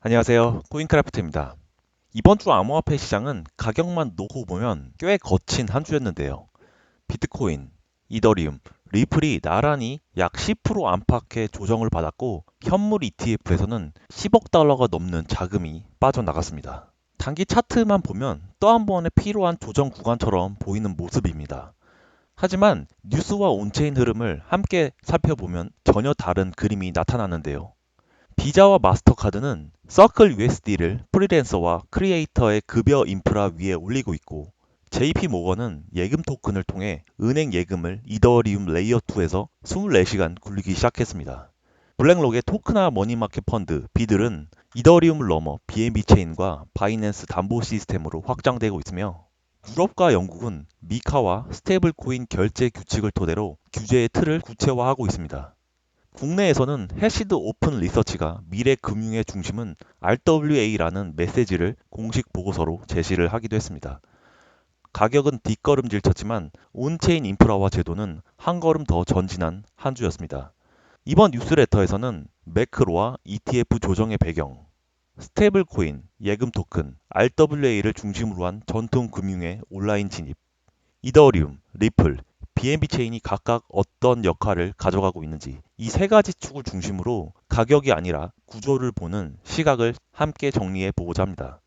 안녕하세요. 코인크래프트입니다. 이번 주 암호화폐 시장은 가격만 놓고 보면 꽤 거친 한 주였는데요. 비트코인, 이더리움, 리플이 나란히 약 10% 안팎의 조정을 받았고 현물 ETF에서는 10억 달러가 넘는 자금이 빠져나갔습니다. 단기 차트만 보면 또 한 번의 필요한 조정 구간처럼 보이는 모습입니다. 하지만 뉴스와 온체인 흐름을 함께 살펴보면 전혀 다른 그림이 나타나는데요. 비자와 마스터카드는 서클 USD를 프리랜서와 크리에이터의 급여 인프라 위에 올리고 있고 JP 모건은 예금 토큰을 통해 은행 예금을 이더리움 레이어 2에서 24시간 굴리기 시작했습니다. 블랙록의 토크나 머니마켓 펀드 비들은 이더리움을 넘어 BNB 체인과 바이낸스 담보 시스템으로 확장되고 있으며 유럽과 영국은 미카와 스테이블 코인 결제 규칙을 토대로 규제의 틀을 구체화하고 있습니다. 국내에서는 해시드 오픈 리서치가 미래 금융의 중심은 RWA라는 메시지를 공식 보고서로 제시를 하기도 했습니다. 가격은 뒷걸음질 쳤지만 온체인 인프라와 제도는 한 걸음 더 전진한 한 주였습니다. 이번 뉴스레터에서는 매크로와 ETF 조정의 배경, 스테이블 코인, 예금 토큰, RWA를 중심으로 한 전통 금융의 온라인 진입, 이더리움, 리플, BNB 체인이 각각 어떤 역할을 가져가고 있는지 이 세 가지 축을 중심으로 가격이 아니라 구조를 보는 시각을 함께 정리해 보고자 합니다.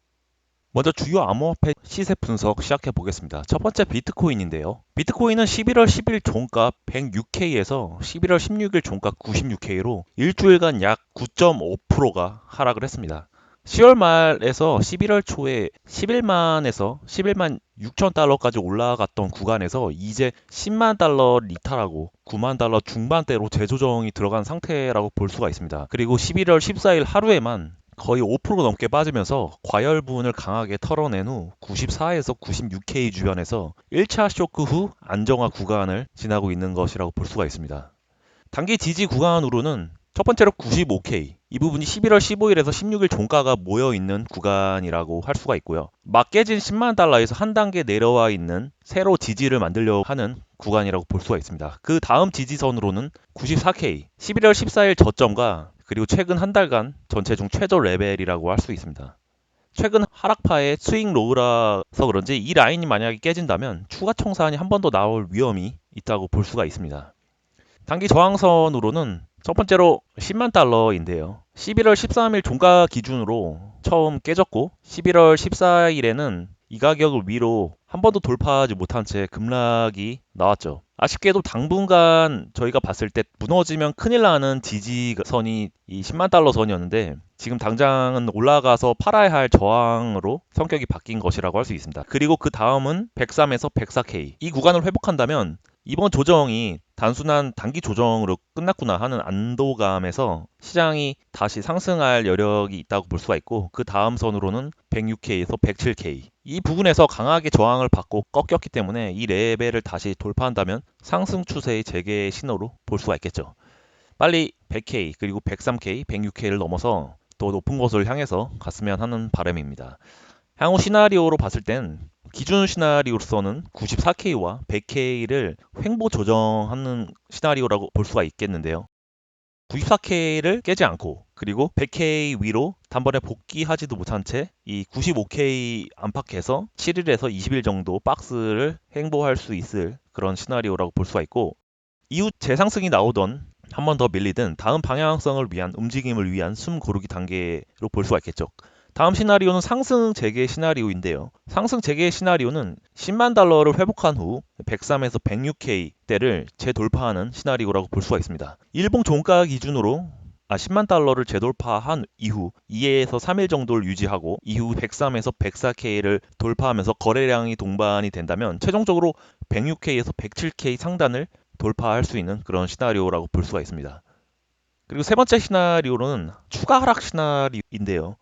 먼저 주요 암호화폐 시세 분석 시작해 보겠습니다. 첫 번째 비트코인인데요. 비트코인은 11월 10일 종가 106K에서 11월 16일 종가 96K로 일주일간 약 9.5%가 하락을 했습니다. 10월 말에서 11월 초에 11만에서 11만 6천 달러까지 올라갔던 구간에서 이제 10만 달러를 이탈하고 9만 달러 중반대로 재조정이 들어간 상태라고 볼 수가 있습니다. 그리고 11월 14일 하루에만 거의 5% 넘게 빠지면서 과열 부분을 강하게 털어낸 후 94에서 96K 주변에서 1차 쇼크 후 안정화 구간을 지나고 있는 것이라고 볼 수가 있습니다. 단기 지지 구간으로는 첫 번째로 95K, 이 부분이 11월 15일에서 16일 종가가 모여 있는 구간이라고 할 수가 있고요. 막 깨진 10만 달러에서 한 단계 내려와 있는 새로 지지를 만들려고 하는 구간이라고 볼 수가 있습니다. 그 다음 지지선으로는 94K, 11월 14일 저점과 그리고 최근 한 달간 전체 중 최저 레벨이라고 할 수 있습니다. 최근 하락파의 스윙 로우라서 그런지 이 라인이 만약에 깨진다면 추가 청산이 한 번 더 나올 위험이 있다고 볼 수가 있습니다. 단기 저항선으로는 첫 번째로 10만 달러인데요. 11월 13일 종가 기준으로 처음 깨졌고 11월 14일에는 이 가격을 위로 한 번도 돌파하지 못한 채 급락이 나왔죠. 아쉽게도 당분간 저희가 봤을 때 무너지면 큰일 나는 지지선이 이 10만 달러 선이었는데 지금 당장은 올라가서 팔아야 할 저항으로 성격이 바뀐 것이라고 할 수 있습니다. 그리고 그 다음은 103에서 104K. 이 구간을 회복한다면 이번 조정이 단순한 단기 조정으로 끝났구나 하는 안도감에서 시장이 다시 상승할 여력이 있다고 볼 수가 있고 그 다음 선으로는 106K에서 107K 이 부분에서 강하게 저항을 받고 꺾였기 때문에 이 레벨을 다시 돌파한다면 상승 추세의 재개의 신호로 볼 수가 있겠죠. 빨리 100K 그리고 103K, 106K를 넘어서 더 높은 곳을 향해서 갔으면 하는 바람입니다. 향후 시나리오로 봤을 땐 기준 시나리오로서는 94K와 100K를 횡보 조정하는 시나리오라고 볼 수가 있겠는데요. 94K를 깨지 않고 그리고 100K 위로 단번에 복귀하지도 못한 채 이 95K 안팎에서 7일에서 20일 정도 박스를 횡보할 수 있을 그런 시나리오라고 볼 수가 있고 이후 재상승이 나오던 한 번 더 밀리든 다음 방향성을 위한 움직임을 위한 숨 고르기 단계로 볼 수가 있겠죠. 다음 시나리오는 상승 재개 시나리오인데요. 상승 재개 시나리오는 10만 달러를 회복한 후 103에서 106K대를 재돌파하는 시나리오라고 볼 수가 있습니다. 일봉 종가 기준으로 10만 달러를 재돌파한 이후 2에서 3일 정도를 유지하고 이후 103에서 104K를 돌파하면서 거래량이 동반이 된다면 최종적으로 106K에서 107K 상단을 돌파할 수 있는 그런 시나리오라고 볼 수가 있습니다. 그리고 세 번째 시나리오는 추가 하락 시나리오인데요.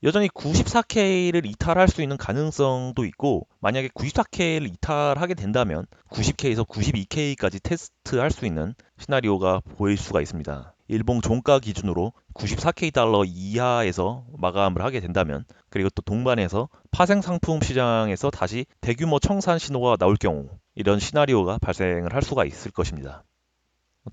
여전히 94K를 이탈할 수 있는 가능성도 있고 만약에 94K를 이탈하게 된다면 90K에서 92K까지 테스트할 수 있는 시나리오가 보일 수가 있습니다. 일봉 종가 기준으로 94K 달러 이하에서 마감을 하게 된다면 그리고 또 동반해서 파생 상품 시장에서 다시 대규모 청산 신호가 나올 경우 이런 시나리오가 발생을 할 수가 있을 것입니다.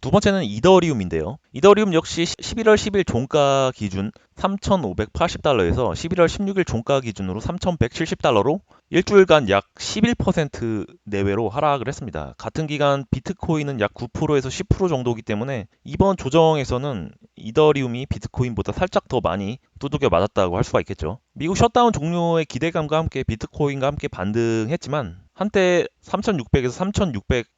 두 번째는 이더리움인데요. 이더리움 역시 11월 10일 종가 기준 3,580달러에서 11월 16일 종가 기준으로 3,170달러로 일주일간 약 11% 내외로 하락을 했습니다. 같은 기간 비트코인은 약 9%에서 10% 정도이기 때문에 이번 조정에서는 이더리움이 비트코인보다 살짝 더 많이 두들겨 맞았다고 할 수가 있겠죠. 미국 셔다운 종료의 기대감과 함께 비트코인과 함께 반등했지만 한때 3,600에서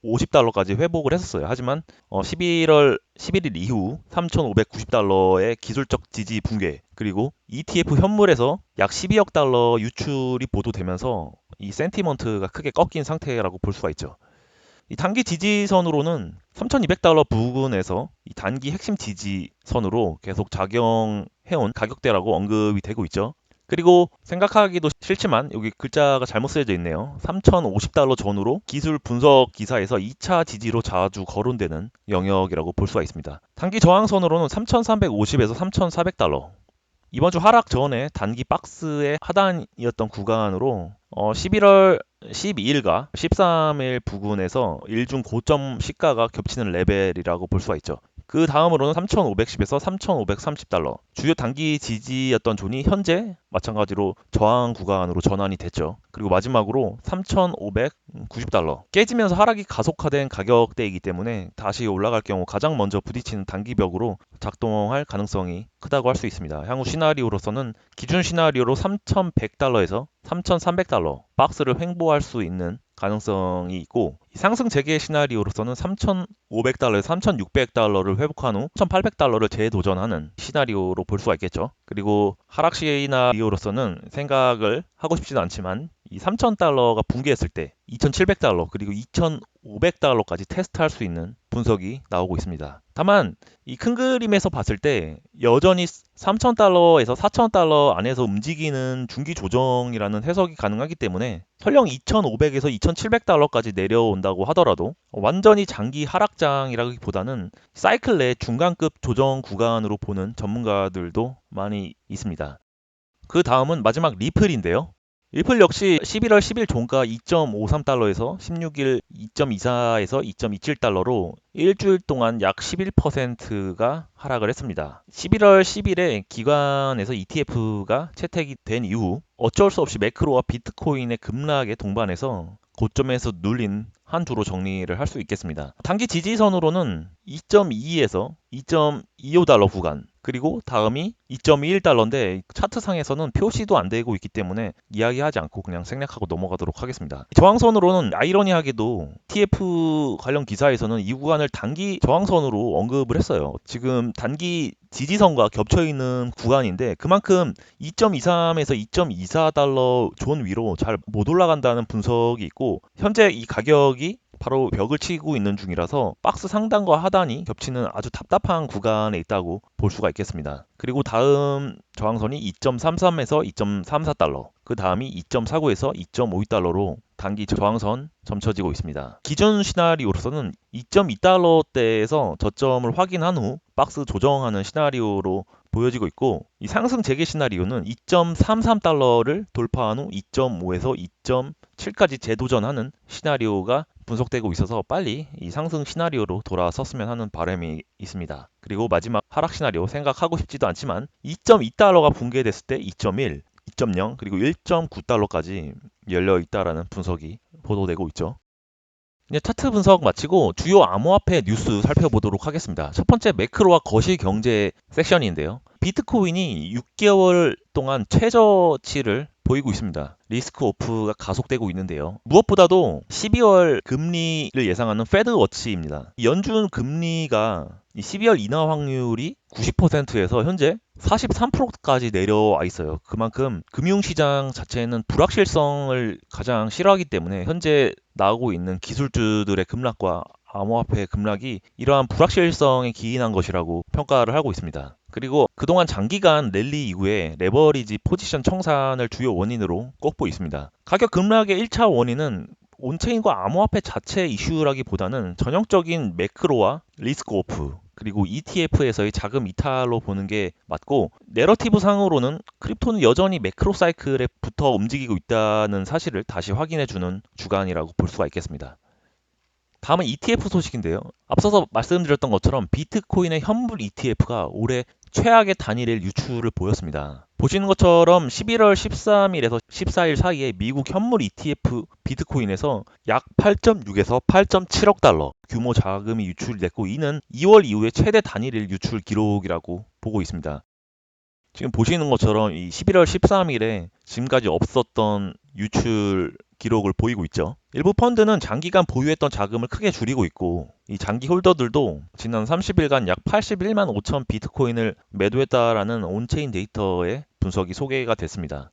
3,650달러까지 회복을 했었어요. 하지만 11월 11일 이후 3,590달러의 기술적 지지 붕괴, 그리고 ETF 현물에서 약 12억 달러 유출이 보도되면서 이 센티먼트가 크게 꺾인 상태라고 볼 수가 있죠. 이 단기 지지선으로는 3,200달러 부근에서 이 단기 핵심 지지선으로 계속 작용해온 가격대라고 언급이 되고 있죠. 그리고 생각하기도 싫지만 여기 글자가 잘못 쓰여져 있네요. 3,050달러 전후로 기술 분석 기사에서 2차 지지로 자주 거론되는 영역이라고 볼 수가 있습니다. 단기 저항선으로는 3,350에서 3,400달러. 이번 주 하락 전에 단기 박스의 하단이었던 구간으로 11월 12일과 13일 부근에서 일중 고점 시가가 겹치는 레벨이라고 볼 수가 있죠. 그 다음으로는 3,510에서 3,530달러. 주요 단기 지지였던 존이 현재 마찬가지로 저항 구간으로 전환이 됐죠. 그리고 마지막으로 3,590달러. 깨지면서 하락이 가속화된 가격대이기 때문에 다시 올라갈 경우 가장 먼저 부딪히는 단기벽으로 작동할 가능성이 크다고 할 수 있습니다. 향후 시나리오로서는 기준 시나리오로 3,100달러에서 3,300달러 박스를 횡보할 수 있는 가능성이 있고, 상승 재개 시나리오로서는 3,500달러에서 3,600달러를 회복한 후 1,800달러를 재도전하는 시나리오로 볼 수가 있겠죠. 그리고 하락 시나리오로서는 생각을 하고 싶지도 않지만 이 3,000달러가 붕괴했을 때 2,700달러 그리고 2,500달러까지 테스트할 수 있는 분석이 나오고 있습니다. 다만 이 큰 그림에서 봤을 때 여전히 3,000달러에서 4,000달러 안에서 움직이는 중기 조정이라는 해석이 가능하기 때문에 설령 2,500에서 2,700달러까지 내려온다고 하더라도 완전히 장기 하락장이라기보다는 사이클 내 중간급 조정 구간으로 보는 전문가들도 많이 있습니다. 그 다음은 마지막 리플인데요. 리플 역시 11월 10일 종가 2.53달러에서 16일 2.24에서 2.27달러로 일주일 동안 약 11%가 하락을 했습니다. 11월 10일에 기관에서 ETF가 채택이 된 이후 어쩔 수 없이 매크로와 비트코인의 급락에 동반해서 고점에서 눌린 한 주로 정리를 할 수 있겠습니다. 단기 지지선으로는 2.22에서 2.25달러 구간, 그리고 다음이 2.21달러인데 차트상에서는 표시도 안 되고 있기 때문에 이야기하지 않고 그냥 생략하고 넘어가도록 하겠습니다. 저항선으로는 아이러니하게도 TF 관련 기사에서는 이 구간을 단기 저항선으로 언급을 했어요. 지금 단기 지지선과 겹쳐있는 구간인데 그만큼 2.23에서 2.24달러 존 위로 잘 못 올라간다는 분석이 있고, 현재 이 가격이 바로 벽을 치고 있는 중이라서 박스 상단과 하단이 겹치는 아주 답답한 구간에 있다고 볼 수가 있겠습니다. 그리고 다음 저항선이 2.33에서 2.34달러, 그 다음이 2.49에서 2.52달러로 단기 저항선 점쳐지고 있습니다. 기존 시나리오로서는 2.2달러대에서 저점을 확인한 후 박스 조정하는 시나리오로 보여지고 있고, 이 상승 재개 시나리오는 2.33달러를 돌파한 후 2.5에서 2.7까지 재도전하는 시나리오가 분석되고 있어서 빨리 이 상승 시나리오로 돌아섰으면 하는 바람이 있습니다. 그리고 마지막 하락 시나리오 생각하고 싶지도 않지만 2.2달러가 붕괴됐을 때 2.1, 2.0 그리고 1.9달러까지 열려 있다라는 분석이 보도되고 있죠. 이제 차트 분석 마치고 주요 암호화폐 뉴스 살펴보도록 하겠습니다. 첫 번째 매크로와 거시 경제 섹션인데요. 비트코인이 6개월 동안 최저치를 보이고 있습니다. 리스크 오프가 가속되고 있는데요. 무엇보다도 12월 금리를 예상하는 페드워치입니다. 연준 금리가 12월 인하 확률이 90%에서 현재 43%까지 내려와 있어요. 그만큼 금융시장 자체는 불확실성을 가장 싫어하기 때문에 현재 나오고 있는 기술주들의 급락과 암호화폐 급락이 이러한 불확실성에 기인한 것이라고 평가를 하고 있습니다. 그리고 그동안 장기간 랠리 이후에 레버리지 포지션 청산을 주요 원인으로 꼽고 있습니다. 가격 급락의 1차 원인은 온체인과 암호화폐 자체 이슈라기보다는 전형적인 매크로와 리스크 오프, 그리고 ETF에서의 자금 이탈로 보는 게 맞고, 내러티브 상으로는 크립토는 여전히 매크로 사이클에 붙어 움직이고 있다는 사실을 다시 확인해주는 주간이라고 볼 수가 있겠습니다. 다음은 ETF 소식인데요. 앞서서 말씀드렸던 것처럼 비트코인의 현물 ETF가 올해 최악의 단일일 유출을 보였습니다. 보시는 것처럼 11월 13일에서 14일 사이에 미국 현물 ETF 비트코인에서 약 8.6에서 8.7억 달러 규모 자금이 유출이 됐고, 이는 2월 이후에 최대 단일일 유출 기록이라고 보고 있습니다. 지금 보시는 것처럼 이 11월 13일에 지금까지 없었던 유출 기록을 보이고 있죠. 일부 펀드는 장기간 보유했던 자금을 크게 줄이고 있고, 이 장기 홀더들도 지난 30일간 약 81만 5천 비트코인을 매도했다라는 온체인 데이터의 분석이 소개가 됐습니다.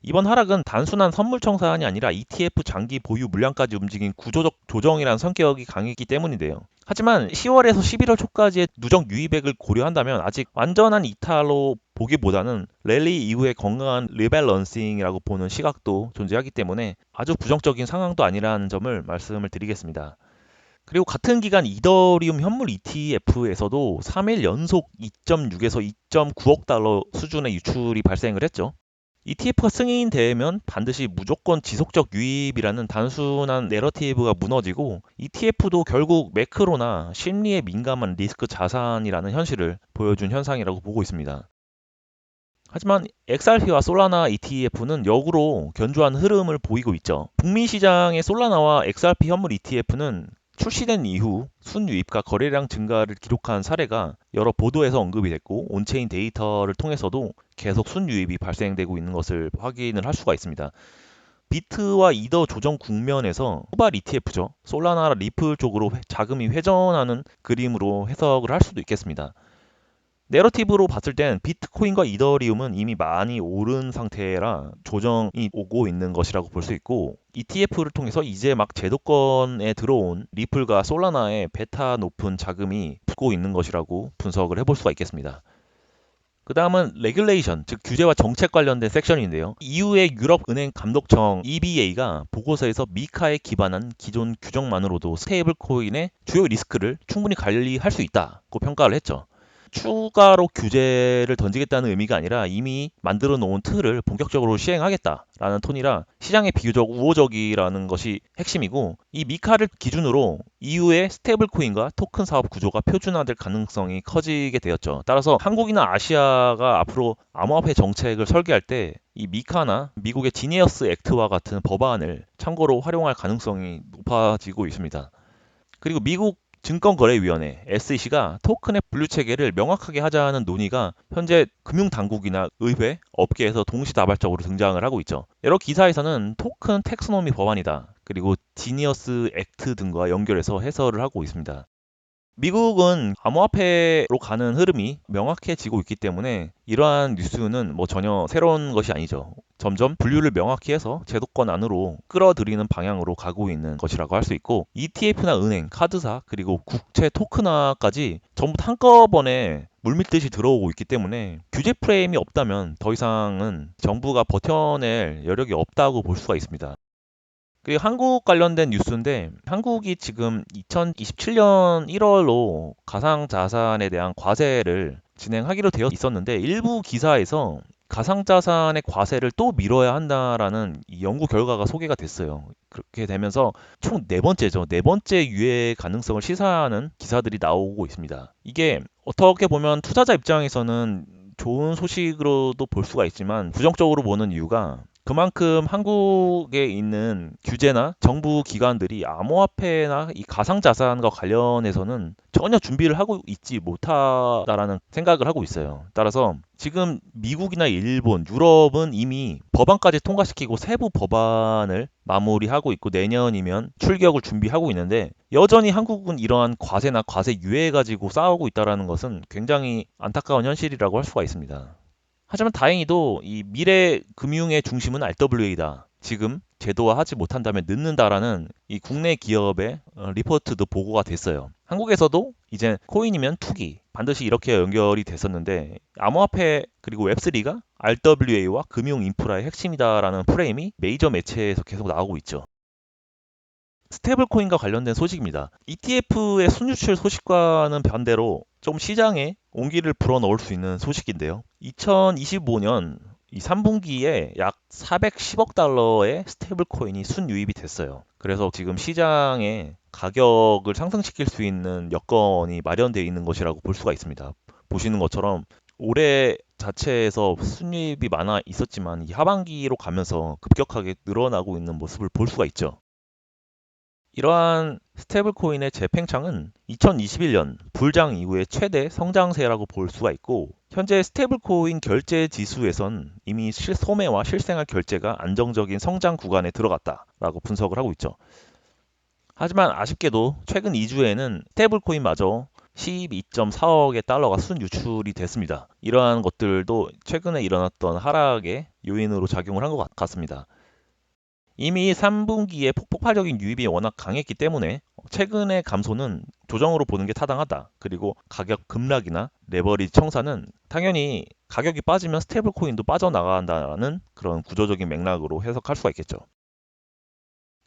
이번 하락은 단순한 선물 청산이 아니라 ETF 장기 보유 물량까지 움직인 구조적 조정이라는 성격이 강했기 때문인데요. 하지만 10월에서 11월 초까지의 누적 유입액을 고려한다면 아직 완전한 이탈로 보기보다는 랠리 이후의 건강한 리밸런싱이라고 보는 시각도 존재하기 때문에 아주 부정적인 상황도 아니라는 점을 말씀을 드리겠습니다. 그리고 같은 기간 이더리움 현물 ETF에서도 3일 연속 2.6에서 2.9억 달러 수준의 유출이 발생을 했죠. ETF가 승인되면 반드시 무조건 지속적 유입이라는 단순한 내러티브가 무너지고, ETF도 결국 매크로나 심리에 민감한 리스크 자산이라는 현실을 보여준 현상이라고 보고 있습니다. 하지만 XRP와 솔라나 ETF는 역으로 견조한 흐름을 보이고 있죠. 북미 시장의 솔라나와 XRP 현물 ETF는 출시된 이후 순유입과 거래량 증가를 기록한 사례가 여러 보도에서 언급이 됐고, 온체인 데이터를 통해서도 계속 순유입이 발생되고 있는 것을 확인을 할 수가 있습니다. 비트와 이더 조정 국면에서 후발 ETF죠. 솔라나 리플 쪽으로 자금이 회전하는 그림으로 해석을 할 수도 있겠습니다. 내러티브로 봤을 땐 비트코인과 이더리움은 이미 많이 오른 상태라 조정이 오고 있는 것이라고 볼 수 있고, ETF를 통해서 이제 막 제도권에 들어온 리플과 솔라나의 베타 높은 자금이 붙고 있는 것이라고 분석을 해볼 수가 있겠습니다. 그 다음은 레귤레이션, 즉 규제와 정책 관련된 섹션인데요. EU의 유럽은행 감독청 EBA가 보고서에서 미카에 기반한 기존 규정만으로도 스테이블 코인의 주요 리스크를 충분히 관리할 수 있다고 평가를 했죠. 추가로 규제를 던지겠다는 의미가 아니라 이미 만들어 놓은 틀을 본격적으로 시행하겠다라는 톤이라 시장에 비교적 우호적이라는 것이 핵심이고, 이 미카를 기준으로 EU의 스테이블 코인과 토큰 사업 구조가 표준화될 가능성이 커지게 되었죠. 따라서 한국이나 아시아가 앞으로 암호화폐 정책을 설계할 때 이 미카나 미국의 지니어스 액트와 같은 법안을 참고로 활용할 가능성이 높아지고 있습니다. 그리고 미국 증권거래위원회 SEC가 토큰의 분류 체계를 명확하게 하자는 논의가 현재 금융당국이나 의회, 업계에서 동시다발적으로 등장을 하고 있죠. 여러 기사에서는 토큰 텍스노미 법안이다, 그리고 지니어스 액트 등과 연결해서 해설을 하고 있습니다. 미국은 암호화폐로 가는 흐름이 명확해지고 있기 때문에 이러한 뉴스는 전혀 새로운 것이 아니죠. 점점 분류를 명확히 해서 제도권 안으로 끌어들이는 방향으로 가고 있는 것이라고 할 수 있고, ETF나 은행, 카드사, 그리고 국채 토큰화까지 전부 한꺼번에 물밀듯이 들어오고 있기 때문에 규제 프레임이 없다면 더 이상은 정부가 버텨낼 여력이 없다고 볼 수가 있습니다. 그리고 한국 관련된 뉴스인데, 한국이 지금 2027년 1월로 가상자산에 대한 과세를 진행하기로 되어 있었는데, 일부 기사에서 가상자산의 과세를 또 미뤄야 한다라는 이 연구 결과가 소개가 됐어요. 그렇게 되면서 총 네 번째죠. 네 번째 유예 가능성을 시사하는 기사들이 나오고 있습니다. 이게 어떻게 보면 투자자 입장에서는 좋은 소식으로도 볼 수가 있지만 부정적으로 보는 이유가, 그만큼 한국에 있는 규제나 정부 기관들이 암호화폐나 이 가상자산과 관련해서는 전혀 준비를 하고 있지 못하다라는 생각을 하고 있어요. 따라서 지금 미국이나 일본, 유럽은 이미 법안까지 통과시키고 세부 법안을 마무리하고 있고 내년이면 출격을 준비하고 있는데, 여전히 한국은 이러한 과세나 과세 유예 가지고 싸우고 있다는 것은 굉장히 안타까운 현실이라고 할 수가 있습니다. 하지만 다행히도 이 미래 금융의 중심은 RWA다. 지금 제도화하지 못한다면 늦는다라는 이 국내 기업의 리포트도 보고가 됐어요. 한국에서도 이제 코인이면 투기, 반드시 이렇게 연결이 됐었는데, 암호화폐 그리고 웹3가 RWA와 금융 인프라의 핵심이다라는 프레임이 메이저 매체에서 계속 나오고 있죠. 스테이블 코인과 관련된 소식입니다. ETF의 순유출 소식과는 반대로 좀 시장에 온기를 불어넣을 수 있는 소식인데요. 2025년 이 3분기에 약 410억 달러의 스테이블 코인이 순유입이 됐어요. 그래서 지금 시장에 가격을 상승시킬 수 있는 여건이 마련되어 있는 것이라고 볼 수가 있습니다. 보시는 것처럼 올해 자체에서 순유입이 많아 있었지만 이 하반기로 가면서 급격하게 늘어나고 있는 모습을 볼 수가 있죠. 이러한 스테이블 코인의 재팽창은 2021년 불장 이후의 최대 성장세라고 볼 수가 있고, 현재 스테이블 코인 결제 지수에선 이미 소매와 실생활 결제가 안정적인 성장 구간에 들어갔다라고 분석을 하고 있죠. 하지만 아쉽게도 최근 2주에는 스테이블 코인마저 12.4억의 달러가 순유출이 됐습니다. 이러한 것들도 최근에 일어났던 하락의 요인으로 작용을 한 것 같습니다. 이미 3분기에 폭발적인 유입이 워낙 강했기 때문에 최근의 감소는 조정으로 보는 게 타당하다. 그리고 가격 급락이나 레버리지 청산은 당연히 가격이 빠지면 스테이블 코인도 빠져나간다는 그런 구조적인 맥락으로 해석할 수가 있겠죠.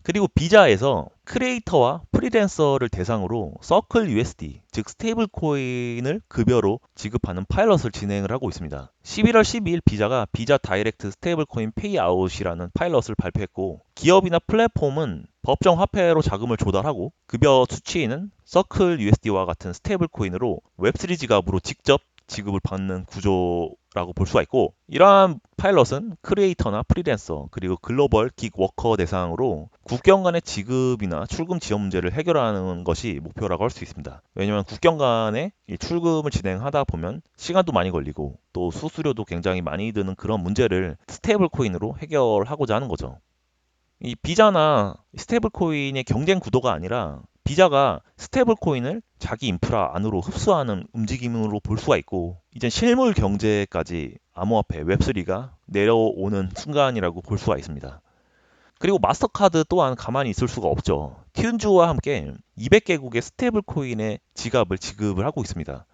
그리고 비자에서 크리에이터와 프리랜서를 대상으로 서클 USD, 즉 스테이블 코인을 급여로 지급하는 파일럿을 진행을 하고 있습니다. 11월 12일 비자가 비자 다이렉트 스테이블 코인 페이아웃이라는 파일럿을 발표했고, 기업이나 플랫폼은 법정 화폐로 자금을 조달하고 급여 수취인은 서클 USD와 같은 스테이블 코인으로 웹3 지갑으로 직접 지급을 받는 구조라고 볼 수가 있고, 이러한 파일럿은 크리에이터나 프리랜서 그리고 글로벌 긱 워커 대상으로 국경 간의 지급이나 출금 지연 문제를 해결하는 것이 목표라고 할 수 있습니다. 왜냐하면 국경 간의 출금을 진행하다 보면 시간도 많이 걸리고 또 수수료도 굉장히 많이 드는 그런 문제를 스테이블 코인으로 해결하고자 하는 거죠. 이 비자나 스테이블 코인의 경쟁 구도가 아니라 비자가 스테이블 코인을 자기 인프라 안으로 흡수하는 움직임으로 볼 수가 있고, 이제 실물 경제까지 암호화폐 웹3가 내려오는 순간이라고 볼 수가 있습니다. 그리고 마스터카드 또한 가만히 있을 수가 없죠. 튠즈와 함께 200개국의 스테이블 코인의 지갑을 지급을 하고 있습니다.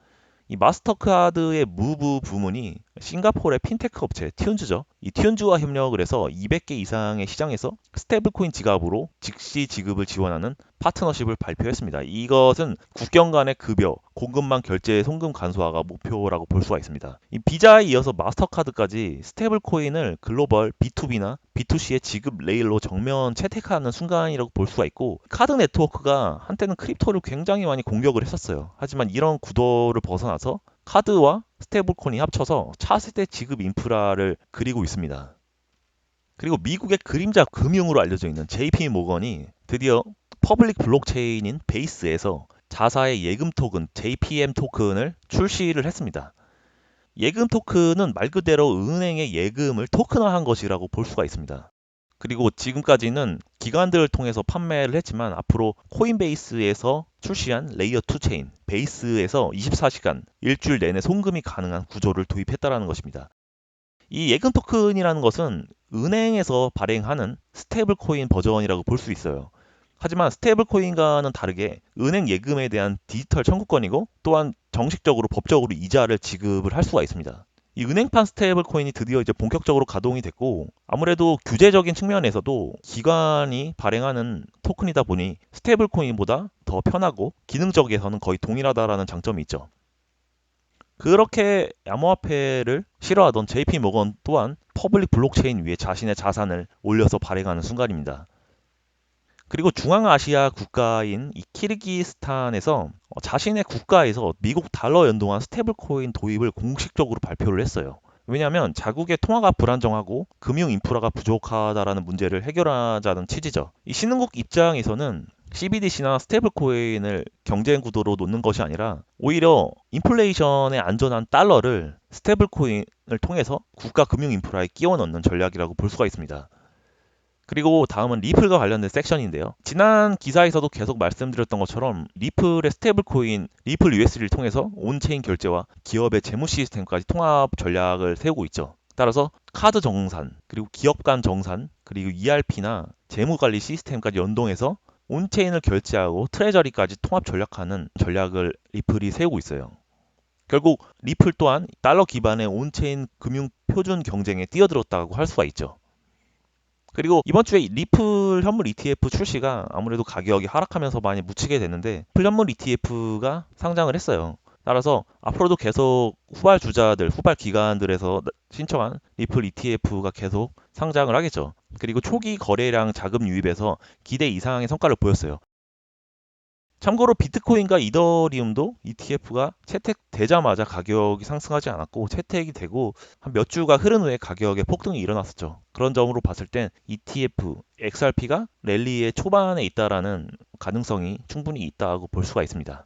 이 마스터카드의 무브 부문이 싱가포르의 핀테크 업체 튠즈죠. 이 튠즈와 협력을 해서 200개 이상의 시장에서 스테이블코인 지갑으로 즉시 지급을 지원하는 파트너십을 발표했습니다. 이것은 국경 간의 급여, 공급망 결제 송금 간소화가 목표라고 볼 수가 있습니다. 이 비자에 이어서 마스터카드까지 스테이블코인을 글로벌 B2B나 B2C의 지급 레일로 정면 채택하는 순간이라고 볼 수가 있고, 카드 네트워크가 한때는 크립토를 굉장히 많이 공격을 했었어요. 하지만 이런 구도를 벗어나서 카드와 스테이블코인이 합쳐서 차세대 지급 인프라를 그리고 있습니다. 그리고 미국의 그림자 금융으로 알려져 있는 JP 모건이 드디어 퍼블릭 블록체인인 베이스에서 자사의 예금 토큰 JPM 토큰을 출시를 했습니다. 예금 토큰은 말 그대로 은행의 예금을 토큰화한 것이라고 볼 수가 있습니다. 그리고 지금까지는 기관들을 통해서 판매를 했지만 앞으로 코인베이스에서 출시한 레이어 2 체인 베이스에서 24시간 일주일 내내 송금이 가능한 구조를 도입했다는 것입니다. 이 예금 토큰이라는 것은 은행에서 발행하는 스테이블 코인 버전이라고 볼 수 있어요. 하지만 스테이블 코인과는 다르게 은행 예금에 대한 디지털 청구권이고, 또한 정식적으로 법적으로 이자를 지급을 할 수가 있습니다. 이 은행판 스테이블 코인이 드디어 이제 본격적으로 가동이 됐고, 아무래도 규제적인 측면에서도 기관이 발행하는 토큰이다 보니 스테이블 코인보다 더 편하고 기능적에서는 거의 동일하다라는 장점이 있죠. 그렇게 암호화폐를 싫어하던 JP 모건 또한 퍼블릭 블록체인 위에 자신의 자산을 올려서 발행하는 순간입니다. 그리고 중앙아시아 국가인 이 키르기스탄에서 자신의 국가에서 미국 달러 연동한 스테이블 코인 도입을 공식적으로 발표를 했어요. 왜냐하면 자국의 통화가 불안정하고 금융 인프라가 부족하다라는 문제를 해결하자는 취지죠. 이 신흥국 입장에서는 CBDC나 스테이블 코인을 경쟁 구도로 놓는 것이 아니라 오히려 인플레이션에 안전한 달러를 스테이블 코인을 통해서 국가 금융 인프라에 끼워 넣는 전략이라고 볼 수가 있습니다. 그리고 다음은 리플과 관련된 섹션인데요. 지난 기사에서도 계속 말씀드렸던 것처럼 리플의 스테이블 코인 리플 USD를 통해서 온체인 결제와 기업의 재무 시스템까지 통합 전략을 세우고 있죠. 따라서 카드 정산, 그리고 기업 간 정산, 그리고 ERP나 재무 관리 시스템까지 연동해서 온체인을 결제하고 트레저리까지 통합 전략하는 전략을 리플이 세우고 있어요. 결국 리플 또한 달러 기반의 온체인 금융 표준 경쟁에 뛰어들었다고 할 수가 있죠. 그리고 이번 주에 리플 현물 ETF 출시가 아무래도 가격이 하락하면서 많이 묻히게 됐는데, 리플 현물 ETF가 상장을 했어요. 따라서 앞으로도 계속 후발 주자들, 후발 기관들에서 신청한 리플 ETF가 계속 상장을 하겠죠. 그리고 초기 거래량 자금 유입에서 기대 이상의 성과를 보였어요. 참고로 비트코인과 이더리움도 ETF가 채택되자마자 가격이 상승하지 않았고 채택이 되고 한 몇 주가 흐른 후에 가격의 폭등이 일어났었죠. 그런 점으로 봤을 땐 ETF, XRP가 랠리의 초반에 있다라는 가능성이 충분히 있다고 볼 수가 있습니다.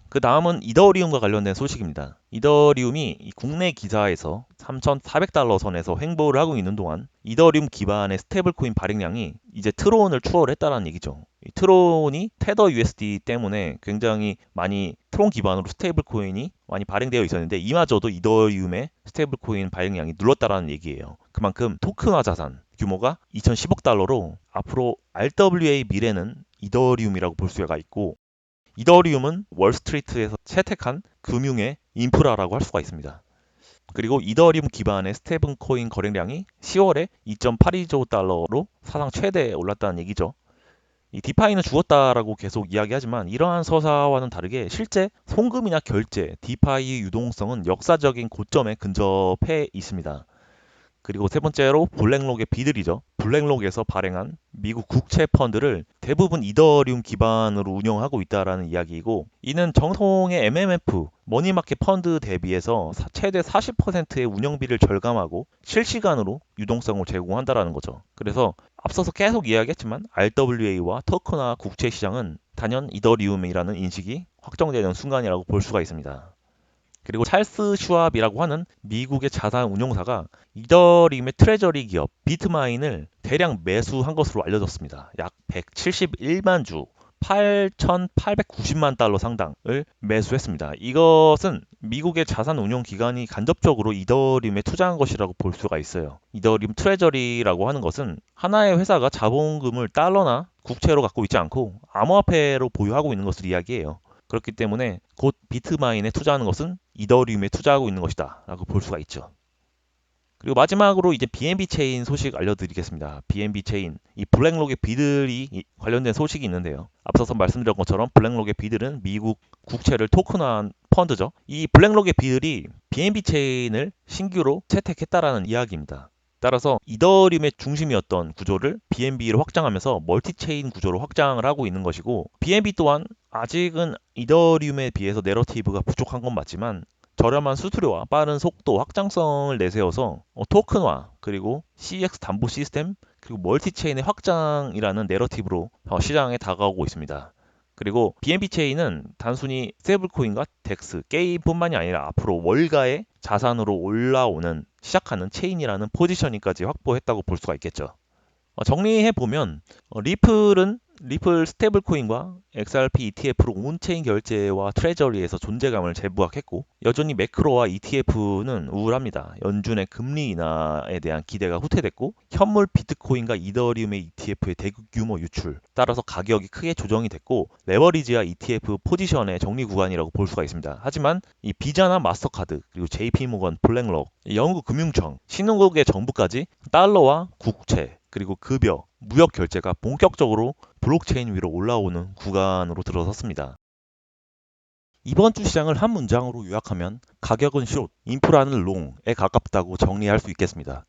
그 다음은 이더리움과 관련된 소식입니다. 이더리움이 국내 기사에서 3,400달러 선에서 횡보를 하고 있는 동안 이더리움 기반의 스테이블코인 발행량이 이제 트론을 추월했다는 얘기죠. 이 트론이 테더 USD 때문에 굉장히 많이 트론 기반으로 스테이블코인이 많이 발행되어 있었는데 이마저도 이더리움의 스테이블코인 발행량이 눌렀다라는 얘기예요. 그만큼 토큰화 자산 규모가 2,010억 달러로 앞으로 RWA 미래는 이더리움이라고 볼 수가 있고 이더리움은 월스트리트에서 채택한 금융의 인프라라고 할 수가 있습니다. 그리고 이더리움 기반의 스테이블 코인 거래량이 10월에 2.82조 달러로 사상 최대에 올랐다는 얘기죠. 이 디파이는 죽었다라고 계속 이야기하지만 이러한 서사와는 다르게 실제 송금이나 결제, 디파이의 유동성은 역사적인 고점에 근접해 있습니다. 그리고 세 번째로 블랙록의 비들이죠. 블랙록에서 발행한 미국 국채 펀드를 대부분 이더리움 기반으로 운영하고 있다라는 이야기이고 이는 정통의 MMF 머니마켓 펀드 대비해서 최대 40%의 운영비를 절감하고 실시간으로 유동성을 제공한다라는 거죠. 그래서 앞서서 계속 이야기했지만 RWA와 토큰화 국채 시장은 단연 이더리움이라는 인식이 확정되는 순간이라고 볼 수가 있습니다. 그리고 찰스 슈왑이라고 하는 미국의 자산 운용사가 이더리움의 트레저리 기업 비트마인을 대량 매수한 것으로 알려졌습니다. 약 171만 주 8,890만 달러 상당을 매수했습니다. 이것은 미국의 자산 운용 기관이 간접적으로 이더리움에 투자한 것이라고 볼 수가 있어요. 이더리움 트레저리라고 하는 것은 하나의 회사가 자본금을 달러나 국채로 갖고 있지 않고 암호화폐로 보유하고 있는 것을 이야기해요. 그렇기 때문에 곧 비트마인에 투자하는 것은 이더리움에 투자하고 있는 것이다 라고 볼 수가 있죠. 그리고 마지막으로 이제 BNB 체인 소식 알려드리겠습니다. BNB 체인, 이 블랙록의 비들이 관련된 소식이 있는데요. 앞서서 말씀드린 것처럼 블랙록의 비들은 미국 국채를 토큰화한 펀드죠. 이 블랙록의 비들이 BNB 체인을 신규로 채택했다라는 이야기입니다. 따라서 이더리움의 중심이었던 구조를 BNB로 확장하면서 멀티체인 구조로 확장을 하고 있는 것이고 BNB 또한 아직은 이더리움에 비해서 내러티브가 부족한 건 맞지만 저렴한 수수료와 빠른 속도, 확장성을 내세워서 토큰화, 그리고 CX 담보 시스템, 그리고 멀티체인의 확장이라는 내러티브로 시장에 다가오고 있습니다. 그리고 BNB 체인은 단순히 스테이블코인과 덱스, 게임뿐만이 아니라 앞으로 월가의 자산으로 올라오는 시작하는 체인이라는 포지셔닝까지 확보했다고 볼 수가 있겠죠. 정리해보면 리플은 리플 스테이블코인과 XRP ETF로 온체인 결제와 트레저리에서 존재감을 재부각했고 여전히 매크로와 ETF는 우울합니다. 연준의 금리 인하에 대한 기대가 후퇴됐고 현물 비트코인과 이더리움의 ETF의 대규모 유출 따라서 가격이 크게 조정이 됐고 레버리지와 ETF 포지션의 정리 구간이라고 볼 수가 있습니다. 하지만 이 비자나 마스터카드 그리고 JP모건, 블랙록, 영국 금융청, 신흥국의 정부까지 달러와 국채 그리고 급여, 무역 결제가 본격적으로 블록체인 위로 올라오는 구간으로 들어섰습니다. 이번 주 시장을 한 문장으로 요약하면 가격은 숏, 인프라는 롱에 가깝다고 정리할 수 있겠습니다.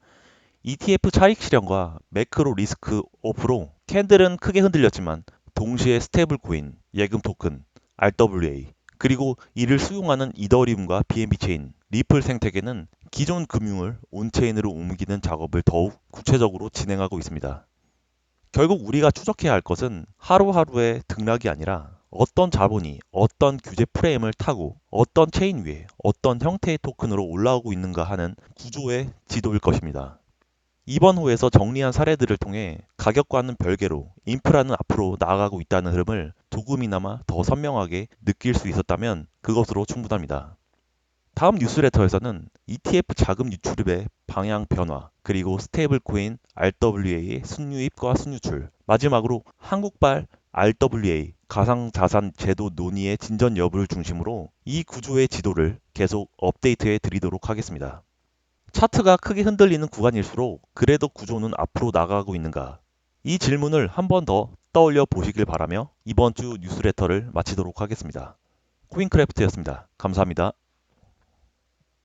ETF 차익 실현과 매크로 리스크 오프로 캔들은 크게 흔들렸지만 동시에 스테이블 코인, 예금 토큰, RWA, 그리고 이를 수용하는 이더리움과 BNB 체인, 리플 생태계는 기존 금융을 온체인으로 옮기는 작업을 더욱 구체적으로 진행하고 있습니다. 결국 우리가 추적해야 할 것은 하루하루의 등락이 아니라 어떤 자본이 어떤 규제 프레임을 타고 어떤 체인 위에 어떤 형태의 토큰으로 올라오고 있는가 하는 구조의 지도일 것입니다. 이번 호에서 정리한 사례들을 통해 가격과는 별개로 인프라는 앞으로 나아가고 있다는 흐름을 조금이나마 더 선명하게 느낄 수 있었다면 그것으로 충분합니다. 다음 뉴스레터에서는 ETF 자금 유출입의 방향 변화, 그리고 스테이블 코인 RWA의 순유입과 순유출, 마지막으로 한국발 RWA 가상자산 제도 논의의 진전 여부를 중심으로 이 구조의 지도를 계속 업데이트해 드리도록 하겠습니다. 차트가 크게 흔들리는 구간일수록 그래도 구조는 앞으로 나가고 있는가? 이 질문을 한 번 더 떠올려 보시길 바라며 이번 주 뉴스레터를 마치도록 하겠습니다. 코인크래프트였습니다. 감사합니다.